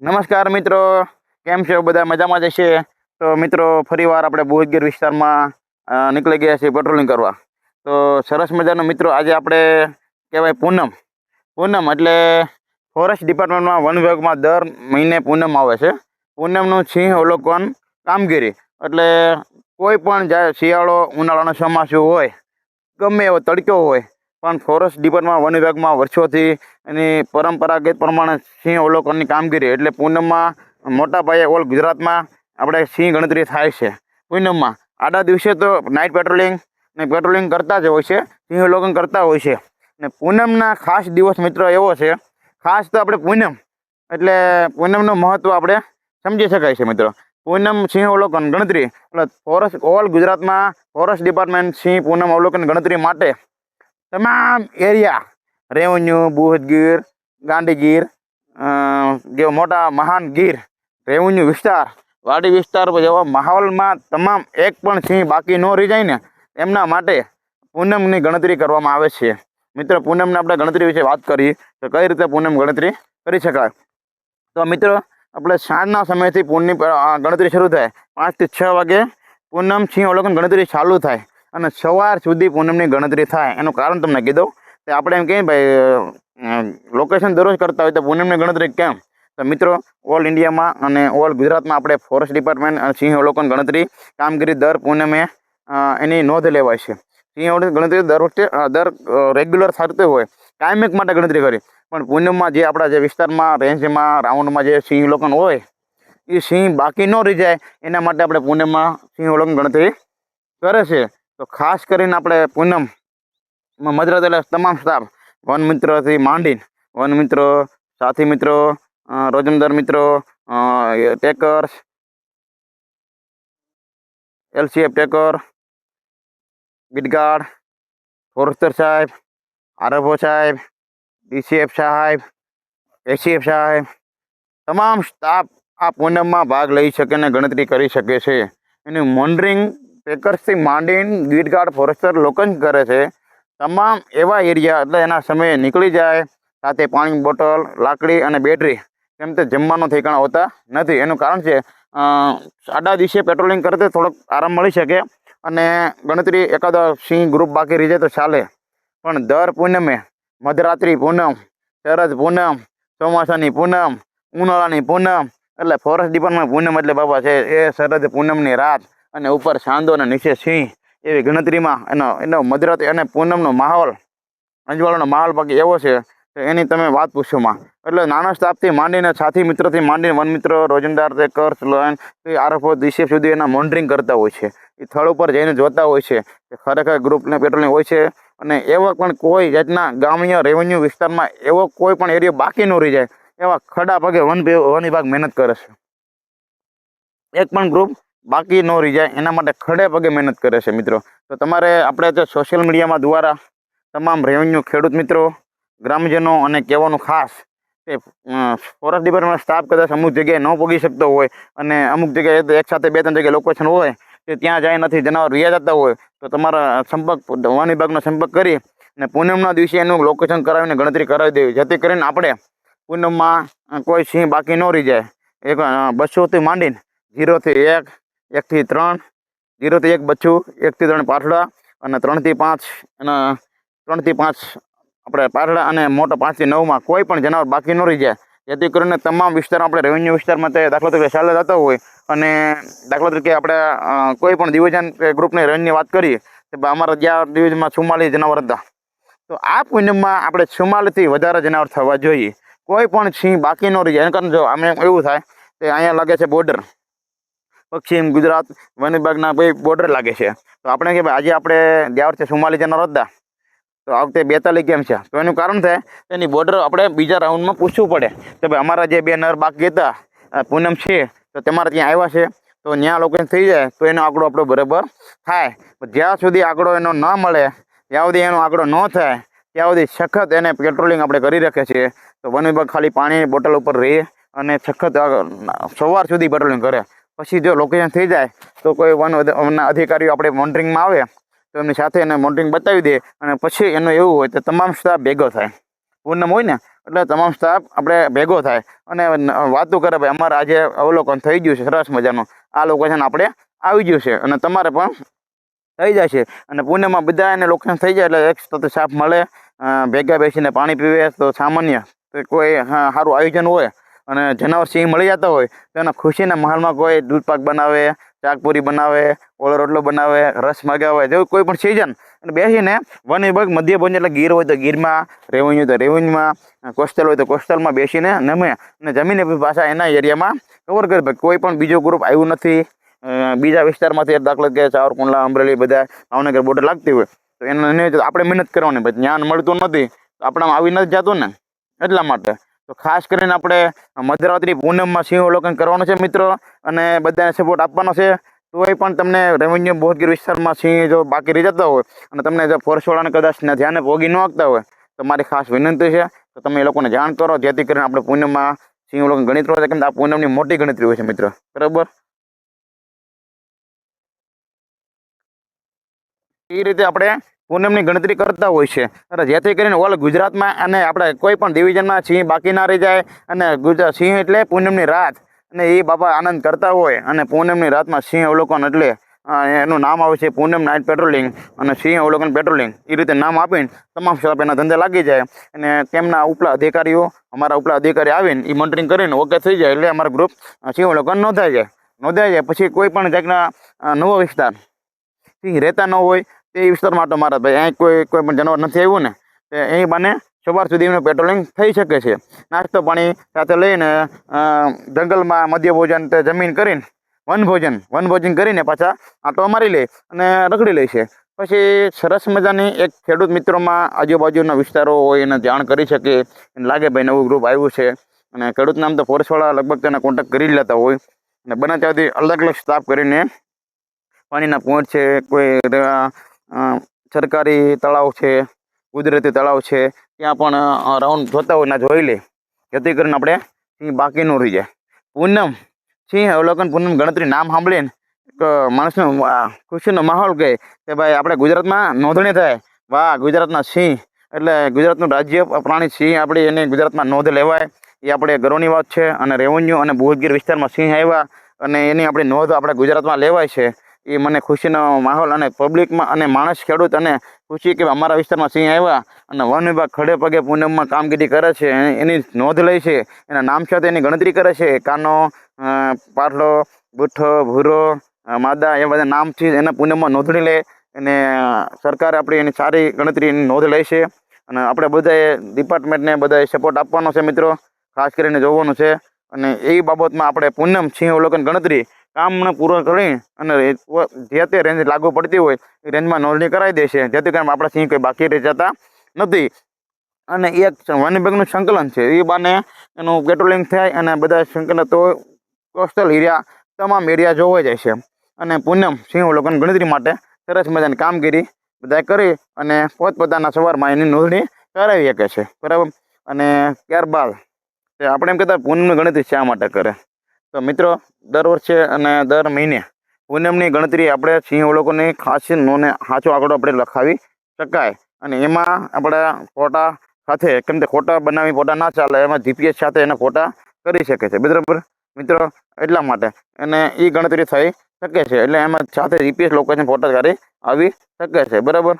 નમસ્કાર મિત્રો, કેમ છો? બધા મજામાં જ હશે. તો મિત્રો, ફરીવાર આપણે બોધગીર વિસ્તારમાં નીકળી ગયા છીએ પેટ્રોલિંગ કરવા. તો સરસ મજાનો મિત્રો, આજે આપણે કહેવાય પૂનમ. પૂનમ એટલે ફોરેસ્ટ ડિપાર્ટમેન્ટમાં વન વિભાગમાં દર મહિને પૂનમ આવે છે. પૂનમનું સિંહ અવલોકન કામગીરી એટલે કોઈ પણ જાય શિયાળો, ઉનાળાનો ચોમાસું હોય, ગમે એવો તડક્યો હોય, પણ ફોરેસ્ટ ડિપાર્ટમેન્ટ વન વિભાગમાં વર્ષોથી એની પરંપરાગત પ્રમાણે સિંહ અવલોકનની કામગીરી એટલે પૂનમમાં મોટા પાયે ઓલ ગુજરાતમાં આપણે સિંહ ગણતરી થાય છે. પૂનમમાં આડા દિવસે તો નાઇટ પેટ્રોલિંગ કરતા જ હોય છે, સિંહ અવલોકન કરતા હોય છે. ને પૂનમના ખાસ દિવસ મિત્રો એવો છે, ખાસ તો આપણે પૂનમ એટલે પૂનમનું મહત્ત્વ આપણે સમજી શકાય છે મિત્રો. પૂનમ સિંહ અવલોકન ગણતરી એટલે ફોરેસ્ટ ઓલ ગુજરાતમાં ફોરેસ્ટ ડિપાર્ટમેન્ટ સિંહ પૂનમ અવલોકન ગણતરી માટે તમામ એરિયા રેવન્યુ, બુહદગીર, ગાંધીગીર, જેવા મોટા મહાન ગીર, રેવન્યુ વિસ્તાર, વાડી વિસ્તાર જેવા માહોલમાં તમામ એક પણ સિંહ બાકી ન રહી જાય ને એમના માટે પૂનમની ગણતરી કરવામાં આવે છે. મિત્રો, પૂનમની આપણે ગણતરી વિશે વાત કરીએ તો કઈ રીતે પૂનમ ગણતરી કરી શકાય. તો મિત્રો, આપણે સાંજના સમયથી પૂનમની ગણતરી શરૂ થાય. 5 થી 6 વાગે પૂનમ સિંહ અવલોકન ગણતરી ચાલુ થાય અને સવાર સુધી પૂનમની ગણતરી થાય. એનું કારણ તમને કીધું. તો આપણે એમ કહીએ ભાઈ લોકેશન દરરોજ કરતા હોય તો પૂનમની ગણતરી કેમ? તો મિત્રો, ઓલ ઇન્ડિયામાં અને ઓલ ગુજરાતમાં આપણે ફોરેસ્ટ ડિપાર્ટમેન્ટ અને સિંહ અવલોકન ગણતરી કામગીરી દર પૂનમે એની નોંધ લેવાય છે. સિંહ અવલોકન ગણતરી દર રેગ્યુલર થતી હોય, કાયમિક માટે ગણતરી કરી, પણ પૂનમમાં જે આપણા જે વિસ્તારમાં રેન્જમાં રાઉન્ડમાં જે સિંહ અવલોકન હોય એ સિંહ બાકી ન રહી જાય એના માટે આપણે પૂનમમાં સિંહ અવલોકન ગણતરી કરે છે. તો ખાસ કરીને આપણે પૂનમમાં મધરાત એટલે તમામ સ્ટાફ વન મિત્રથી માંડીને વન મિત્રો, સાથી મિત્રો, રોજમદાર મિત્રો, ટેકર્સ, LCF ટેકર, બીટગાર્ડ, ફોરેસ્ટર સાહેબ, આરએફઓ સાહેબ, DCF સાહેબ, ACF સાહેબ, તમામ સ્ટાફ આ પૂનમમાં ભાગ લઈ શકે અને ગણતરી કરી શકે છે. એનું મોનિટરિંગ ટેકર્સથી માંડીને બીટગાર્ડ, ફોરેસ્ટર લોકેશન કરે છે. તમામ એવા એરિયા એટલે એના સમયે નીકળી જાય, સાથે પાણીની બોટલ, લાકડી અને બેટરી, કેમ તે જમવાનો ઠેકાણા હોતા નથી. એનું કારણ છે આડા દિવસે પેટ્રોલિંગ કરતે થોડોક આરામ મળી શકે અને ગણતરી એકાદા સિંહ ગ્રુપ બાકી રહી જાય તો ચાલે. પણ દર પૂનમે મધરાત્રિ પૂનમ, શરદ પૂનમ, ચોમાસાની પૂનમ, ઉનાળાની પૂનમ એટલે ફોરેસ્ટ ડિપાર્ટમેન્ટ પૂનમ એટલે બાબા છે એ શરદ પૂનમની રાત અને ઉપર ચાંદો અને નીચે સિંહ એવી ગણતરીમાં એનો મધરાત્રિ અને પૂનમનો માહોલ, અંજવાળાનો માહોલ બાકી એવો છે તો એની તમે વાત પૂછોમાં. એટલે નાના સ્ટાફથી માંડીને સાથી મિત્રોથી માંડીને વન મિત્રો, રોજમદાર, ટેકર્સ, આરએફઓ, DCF સુધી એના મોનિટરિંગ કરતા હોય છે. એ સ્થળ ઉપર જઈને જોતા હોય છે કે ખરેખર ગ્રુપને પેટ્રોલિંગ હોય છે અને એવા પણ કોઈ જાતના ગ્રામ્ય રેવન્યુ વિસ્તારમાં એવો કોઈ પણ એરિયો બાકી ન રહી જાય એવા ખડા પગે વન વિભાગ મહેનત કરે છે. એક પણ ગ્રુપ બાકી ન રહી જાય એના માટે ખડે પગે મહેનત કરે છે મિત્રો. તો તમારે આપણે તો સોશિયલ મીડિયામાં દ્વારા તમામ રેવન્યુ ખેડૂત મિત્રો, ગ્રામજનો અને કહેવાનું ખાસ કે ફોરેસ્ટ ડિપાર્ટમેન્ટ સ્ટાફ કદાચ અમુક જગ્યાએ ન પહોંચી શકતો હોય અને અમુક જગ્યાએ એક સાથે 2-3 જગ્યાએ લોકેશન હોય કે ત્યાં જાય નથી, જનાવર રહ્યા જતા હોય તો તમારા વન વિભાગનો સંપર્ક કરી અને પૂનમના દિવસે એનું લોકેશન કરાવીને ગણતરી કરાવી દેવી, જેથી કરીને આપણે પૂનમમાં કોઈ સિંહ બાકી ન રહી જાય. 200થી માંડીને 0 થી 1, 1 થી 3, 0 થી 1 બચ્ચું, 1 થી 3 પાઠડા અને 3 થી 5 અને 3 થી 5 આપણે પાઠડા અને મોટા 5 થી 9માં કોઈ પણ જનાવર બાકી ન રહી જાય, જેથી કરીને તમામ વિસ્તારમાં આપણે રેવન્યુ વિસ્તારમાં તે દાખલા તરીકે ચાલે જતા હોય અને દાખલા તરીકે આપણે કોઈ પણ ડિવિઝન ગ્રુપની રેન્જની વાત કરીએ તો અમારા જ્યાં ડિવિઝનમાં 44 જનાવર હતા તો આ પૂનમમાં આપણે 44 થી વધારે જનાવર થવા જોઈએ. કોઈ પણ સિંહ બાકી ન રહી જાય. એના કારણે જો અમે એવું થાય કે અહીંયા લાગે છે બોર્ડર, પશ્ચિમ ગુજરાત વન વિભાગના કોઈ બોર્ડર લાગે છે તો આપણે કે ભાઈ આજે આપણે ગયા વર્ષે 44 જનાવર હતા તો આ વખતે 42 કેમ છે? તો એનું કારણ થાય એની બોર્ડર આપણે બીજા રાઉન્ડમાં પૂછવું પડે કે ભાઈ અમારા જે 2 નર બાકી હતા પૂનમ છે તો તમારે ત્યાં આવ્યા છે તો ત્યાં લોકો થઈ જાય તો એનો આંકડો આપણો બરાબર થાય. જ્યાં સુધી આંકડો એનો ન મળે, ત્યાં સુધી એનો આંકડો ન થાય ત્યાં સુધી સખત એને પેટ્રોલિંગ આપણે કરી રાખીએ છીએ. તો વન વિભાગ ખાલી પાણીની બોટલ ઉપર રહે અને સખત સવાર સુધી પેટ્રોલિંગ કરે. પછી જો લોકેશન થઈ જાય તો કોઈ વનના અધિકારીઓ આપણે મોનિટરિંગમાં આવે તો એમની સાથે એને મોનિટરિંગ બતાવી દે અને પછી એનું એવું હોય તો તમામ સ્ટાફ ભેગો થાય. પૂનમ હોય ને એટલે તમામ સ્ટાફ આપણે ભેગો થાય અને વાતો કરે ભાઈ અમારે આજે અવલોકન થઈ ગયું છે સરસ મજાનું, આ લોકેશન આપણે આવી ગયું છે અને તમારે પણ થઈ જાય છે. અને પૂનમમાં બધા એને લોકેશન થઈ જાય એટલે એક સાથે સાપ મળે, ભેગા બેસીને પાણી પીવે તો સામાન્ય કોઈ સારું આયોજન હોય અને જનાવર સિંહ મળી જતા હોય તો એના ખુશીના માહોલમાં કોઈ દૂધ પાક બનાવે, શાકપુરી બનાવે, ઓળો રોટલો બનાવે, રસ મગાવે, જેવું કોઈ પણ સિઝન અને બેસીને વન વિભાગ મધ્ય ભોજન એટલે ગીર હોય તો ગીરમાં, રેવન્યુ તો રેવન્યુમાં, કોસ્ટલ હોય તો કોસ્ટલમાં બેસીને નમે અને જમીને પાછા એના એરિયામાં કવર કરે. કોઈ પણ બીજો ગ્રુપ આવ્યું નથી બીજા વિસ્તારમાંથી, દાખલા કે સાવરકુંડલા, અમરેલી બધા ભાવનગર બોર્ડર લાગતી હોય તો એને આપણે મહેનત કરવાની, ભાઈ જ્ઞાન મળતું નથી તો આપણામાં આવી નથી જતું ને એટલા માટે. તો ખાસ કરીને આપણે મધરાત્રિ પૂનમમાં સિંહ અવલોકન કરવાનું છે મિત્રો અને બધાને સપોર્ટ આપવાનો છે. તોય પણ તમને રેવન્યુ બોધગીર વિસ્તારમાં સિંહ જો બાકી રહી જતા હોય અને તમને જો ફોરેસ્ટવાળાને કદાચ ધ્યાને ભોગી ન આપતા હોય તો મારી ખાસ વિનંતી છે તો તમે એ લોકોને જાણ કરો જેથી કરીને આપણે પૂનમમાં સિંહ અવલોકન ગણતરી હોય. કેમ આ પૂનમની મોટી ગણતરી હોય છે મિત્રો, બરાબર. એ રીતે આપણે પૂનમની ગણતરી કરતા હોય છે જેથી કરીને ઓલ ગુજરાતમાં અને આપણે કોઈ પણ ડિવિઝનમાં સિંહ બાકી ના રહી જાય અને સિંહ એટલે પૂનમની રાત અને એ બાપા આનંદ કરતા હોય અને પૂનમની રાતમાં સિંહ અવલોકન એટલે એનું નામ આવે છે પૂનમ નાઇટ પેટ્રોલિંગ અને સિંહ અવલોકન પેટ્રોલિંગ. એ રીતે નામ આપીને તમામ સ્ટાફ એના ધંધે લાગી જાય અને તેમના ઉપલા અધિકારીઓ, અમારા ઉપલા અધિકારી આવીને એ મોનિટરિંગ કરીને ઓકે થઈ જાય એટલે અમારા ગ્રુપ સિંહ અવલોકન નોંધાઈ જાય. પછી કોઈ પણ જાતના નવો વિસ્તાર સિંહ રહેતા ન હોય તે વિસ્તારમાં આટો મારા ભાઈ અહીં કોઈ પણ જાનવર નથી આવ્યું ને અહીં બાને સવાર સુધી પેટ્રોલિંગ થઈ શકે છે. નાસ્તો પાણી સાથે લઈને જંગલમાં મધ્ય ભોજન તે જમીન કરીને વનભોજન કરીને પાછા આંટો મારી લે અને રખડી લે છે. પછી સરસ મજાની એક ખેડૂત મિત્રોમાં આજુબાજુના વિસ્તારો હોય એને જાણ કરી શકે, એને લાગે ભાઈ નવું ગ્રુપ આવ્યું છે અને ખેડૂત નામ તો ફોરેસ્ટવાળા લગભગ તેને કોન્ટેક્ટ કરી લેતા હોય અને બને ત્યાંથી અલગ અલગ સ્ટાફ કરીને પાણીના પોઈન્ટ છે, કોઈ સરકારી તળાવ છે, કુદરતી તળાવ છે, ત્યાં પણ રાઉન્ડ જોતા હોય ને જોઈ લે જેથી કરીને આપણે સિંહ બાકી ન રહી જાય. પૂનમ સિંહ અવલોકન પૂનમ ગણતરી નામ સાંભળીને માણસનો ખુશીનો માહોલ કહે કે ભાઈ આપણે ગુજરાતમાં નોંધણી થાય, વાહ ગુજરાતના સિંહ એટલે ગુજરાતનું રાજ્ય પ્રાણી સિંહ આપણી એની ગુજરાતમાં નોંધ લેવાય એ આપણે ગર્વની વાત છે. અને રેવન્યુ અને બોધગીર વિસ્તારમાં સિંહ આવ્યા અને એની આપણી નોંધ આપણે ગુજરાતમાં લેવાય છે એ મને ખુશીનો માહોલ અને પબ્લિકમાં અને માણસ ખેડૂત અને ખુશી કે અમારા વિસ્તારમાં સિંહ આવ્યા અને વન વિભાગ ખડે પગે પૂનમમાં કામગીરી કરે છે, એની નોંધ લે છે, એના નામ સાથે એની ગણતરી કરે છે. કાનો, પાટલો, બુઠ્ઠો, ભૂરો, માદા એ બધા નામથી એના પૂનમમાં નોંધણી લે અને સરકાર આપણી એની સારી ગણતરી એની નોંધ લે છે અને આપણે બધાએ ડિપાર્ટમેન્ટને બધાએ સપોર્ટ આપવાનો છે મિત્રો, ખાસ કરીને જોવાનું છે. અને એ બાબતમાં આપણે પૂનમ સિંહ અવલોકન ગણતરી કામને પૂરો કરી અને જે તે રેન્જ લાગુ પડતી હોય એ રેન્જમાં નોંધણી કરાવી દે છે જેથી કરીને આપણા સિંહ કોઈ બાકી રહી જતા નથી. અને એક વન વિભાગનું સંકલન છે એ બાને એનું પેટ્રોલિંગ થાય અને બધા સંકલન તો કોસ્ટલ એરિયા તમામ એરિયા જોવાઈ જાય છે. અને પૂનમ સિંહ અવલોકન ગણતરી માટે સરસ મજાની કામગીરી બધા કરી અને પોતપોતાના સવારમાં એની નોંધણી કરાવી શકે છે, બરાબર. અને ત્યારબાદ આપણે એમ કહેતા પૂનમની ગણતરી શા માટે કરે તો મિત્રો દર વર્ષે અને દર મહિને પૂનમની ગણતરી આપણે સિંહ અવલોકનની ખાસ નોંધને સાચો આંકડો આપણે લખાવી શકાય અને એમાં આપણા ફોટા સાથે, કેમ કે ફોટા બનાવી ફોટા ના ચાલે, એમાં જીપીએસ સાથે એના ફોટા કરી શકે છે, બરાબર મિત્રો. એટલા માટે અને એ ગણતરી થઈ શકે છે એટલે એમાં સાથે જીપીએસ લોકેશન ફોટા કરી આવી શકે છે, બરાબર.